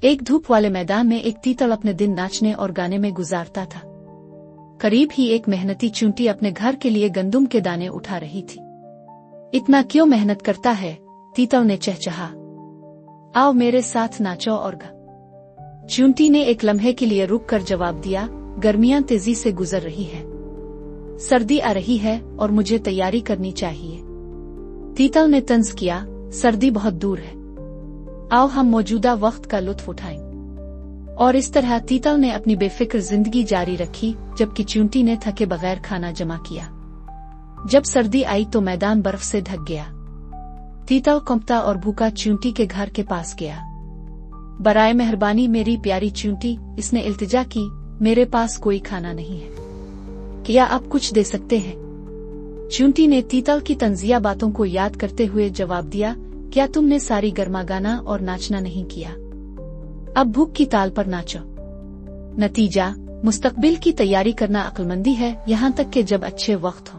एक धूप वाले मैदान में एक तीतल अपने दिन नाचने और गाने में गुजारता था। करीब ही एक मेहनती चूंटी अपने घर के लिए गंदुम के दाने उठा रही थी। इतना क्यों मेहनत करता है? तीतल ने चहचहा। आओ मेरे साथ नाचो और गा। चूंटी ने एक लम्हे के लिए रुक कर जवाब दिया, गर्मियां तेजी से गुजर रही है, सर्दी आ रही है और मुझे तैयारी करनी चाहिए। तीतल ने तंज किया, सर्दी बहुत दूर है, आओ हम मौजूदा वक्त का लुत्फ उठाएं। और इस तरह तीतल ने अपनी बेफिक्र जिंदगी जारी रखी, जबकि चूंटी ने थके बगैर खाना जमा किया। जब सर्दी आई तो मैदान बर्फ से ढक गया। तीतल कंपता और भूखा चूंटी के घर के पास गया। बराए मेहरबानी मेरी प्यारी चूंटी, इसने इल्तिजा की, मेरे पास कोई खाना नहीं है, क्या आप कुछ दे सकते हैं? चूंटी ने तीतल की तंजिया बातों को याद करते हुए जवाब दिया, क्या तुमने सारी गर्मा गाना और नाचना नहीं किया? अब भूख की ताल पर नाचो। नतीजा, मुस्तकबिल की तैयारी करना अक्लमंदी है, यहाँ तक कि जब अच्छे वक्त हो।